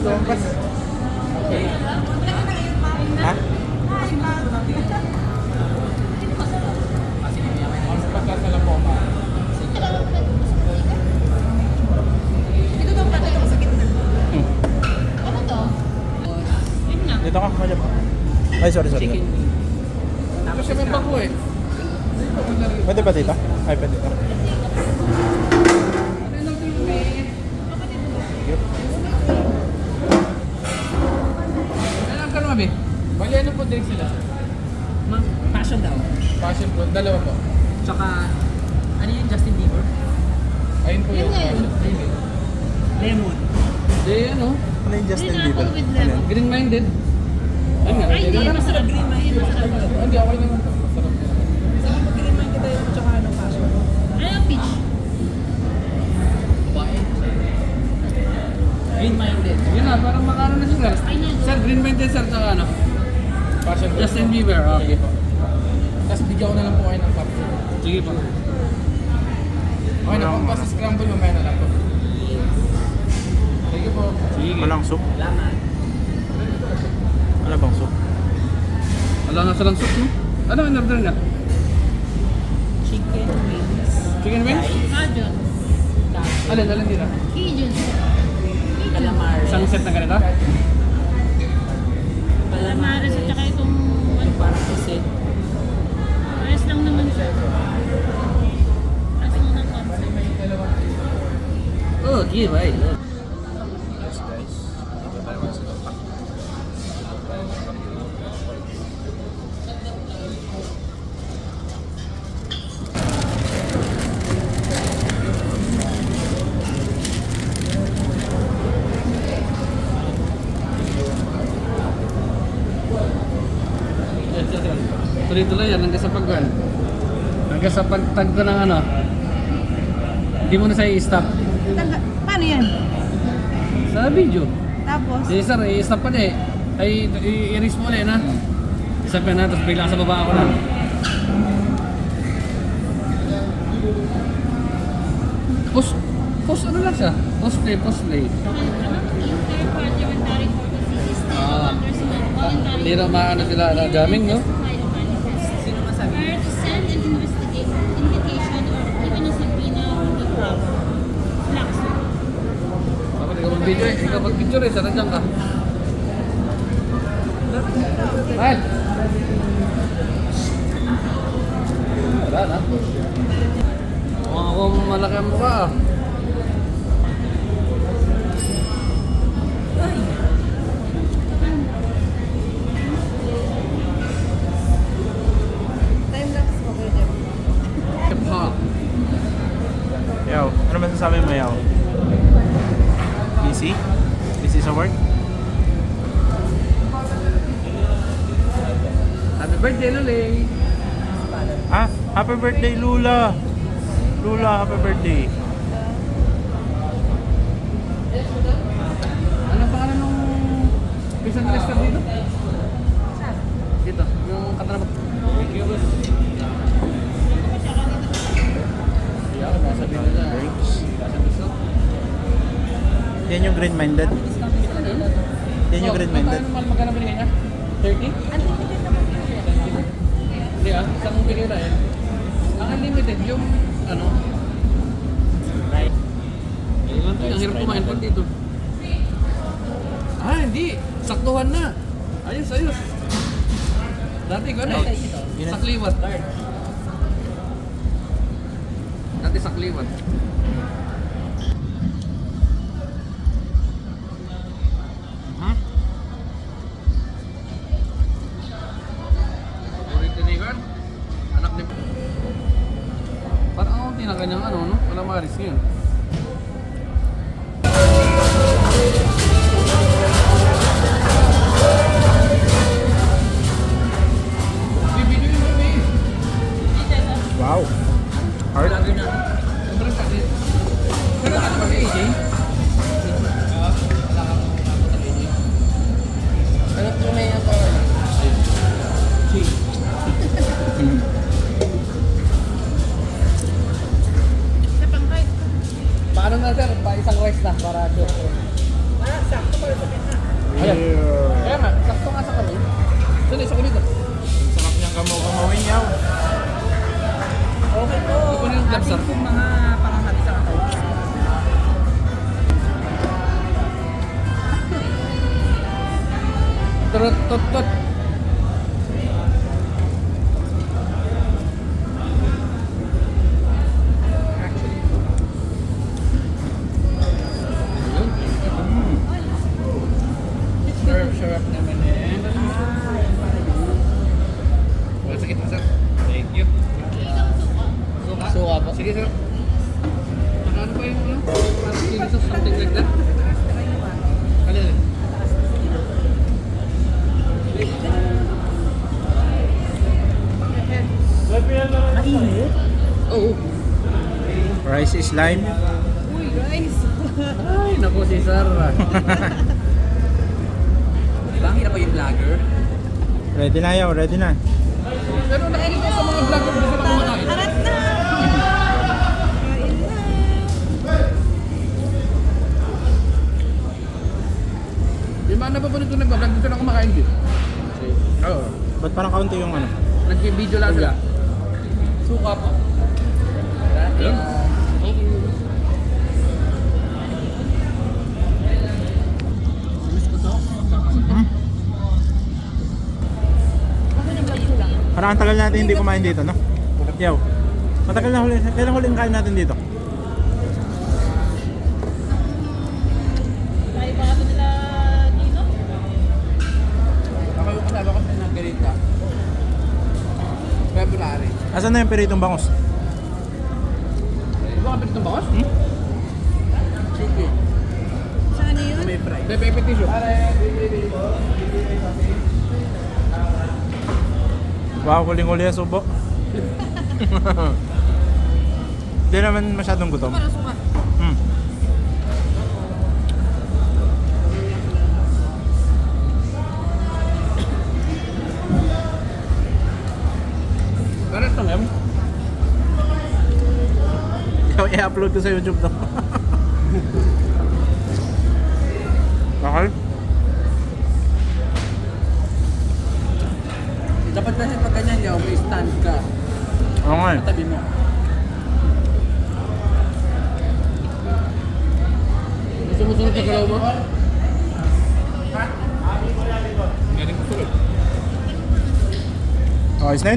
lumampas. Ha? Dito ka, madam. Ay, sorry. Chicken wing. Tapos siya may bago eh. Pwede ba dito? Ay, pwede dito. Alam ka naman, bali ano po drink sila? Passion daw. Passion fruit, dalawa po. Tsaka, ano yung Justin Bieber? Ayun po yung passion fruit. Lemon. Hindi, ano? Ano yung Justin Bieber? with lemon. Green-minded. Ayun nga. Ay, hindi. Masarap green man. Masarap. Hindi, okay naman po. Masarap nila. Saan mo green kita yung tsaka ano passion? Ano peach? Green-minded. Yun na, parang makano na sila. Sir, green-minded sir, tsaka ano? Passion fruit. Justin Bieber, okay po. Tapos bigyan ko na lang po kayo ng cup. Sige po. Okay na po, basta scramble mamaya na lang po. Sige po. Sige. Walang soup? Laman. Wala bang soup? Wala nga silang soup, no? Ano ang order niya? Chicken wings. Chicken wings? Cajun. Alin nila? Cajun. Calamari. Isang set na ganito? Calamares at saka itong ano, Parang pusit. ayos lang naman siya. Ayos lang ng concept. Oh, give ay. Yes, guys. Dito tayo sa Lopak. Tuloy-tuloy yan, hanggang sa pagwan. Hanggang sa pagtagpo ng ano. Hindi mo na siya i-stop. Paano yan? Sa video. Tapos? Sige sir, i-stop pa niya eh. Ay, i-erase mo ulit na. Stop yan na, tapos bigla sa baba ako na. Post ano lang siya? Post play. Parliamentary courtesy is still under voluntary. Hindi na maano sila na jamming, no? Sino masabi? Prior to send an invitation or even a subpoena would be proper. Relax. Dapat ikaw mag-video eh. Ikaw mag-picture eh. Sana dyan ka. Mahal! Wala na. Mukhang ako malaki ang mukha ah. Time lapse mo kayo dyan. Hip-hop. Yaw, ano masasabi mo, Yaw? Busy? Busy sa work? Happy birthday, Lulay! Ah, happy birthday, Lula! Lula, happy birthday! Ano pangalan nung pisan restaurant dito? Dito, yung katrabaho. Thank you. Yeah, sabihin nila. Drinks. Nasa gusto. Yan yung green-minded? Yan yung green-minded? Ano magkano binigay niya? 30? Hindi ah, isang bigay na eh. Ang unlimited, yung ano? Right. Ang hirap kumain pag dito. Ah, hindi. Saktuhan na. Ayos. Dati ko ano eh. Sakliwat. Dati sakliwat. Paborito ni Ivan? Anak ni... Parang ako tinakanyang ano, no? Wala maris yun. Wow! Hard? Sobrang sakit. Pero ano ba si AJ? Ano po may ako? Sa pangkay. Paano na sir? Pa isang rice na para sure. Sakto para sa Dali, isa ko dito. Sarap niyang gamaw-gamawin yaw. Okay po. Ito na yung gloves, sir. Atin pong mga pangangati sa katawan. Trot, tot, tot. Sarap naman eh. Wala sakit na, sir. Thank you. Suka po. Sige, sir. Ano pa yung ano? Parang kilos or something like that? Alin? Mainit? Oo. Rice is lime. Uy, guys. Ay, naku si sir. Diba? Hirap pa yung vlogger. Ready na yaw, ready na. Pero nakinig ko sa mga vlogger na sila kumakain. Arat na! Kain na! Yung mga napapanood ko nag-vlog, dito na kumakain din. Oo. Ba't parang kaunti yung ano? Nag-video lang sila. Suka po. Yun. Parang ang tagal natin hindi kumain dito, no? Yaw. Matagal na huli. Kailan huling kain natin dito? Kaya ba ito nila dito? Ako yung kasama ko ng ganita. February. Asan na yung peritong bangus? Di ba kapit ng bakos? Chicken. Saan yun? May fry. Pepe tissue. Wow, huling-huli ang subo. Hindi naman masyadong gutom. Parang suka. Hmm. Pero ito ngayon. Ikaw i-upload ko sa YouTube to. Okay? Dapat kasi pag ganyan yaw, may stand ka. Oo nga eh. Tabi mo. Sumusunod sa galaw mo? Galing ko sunod. Okay, na yun.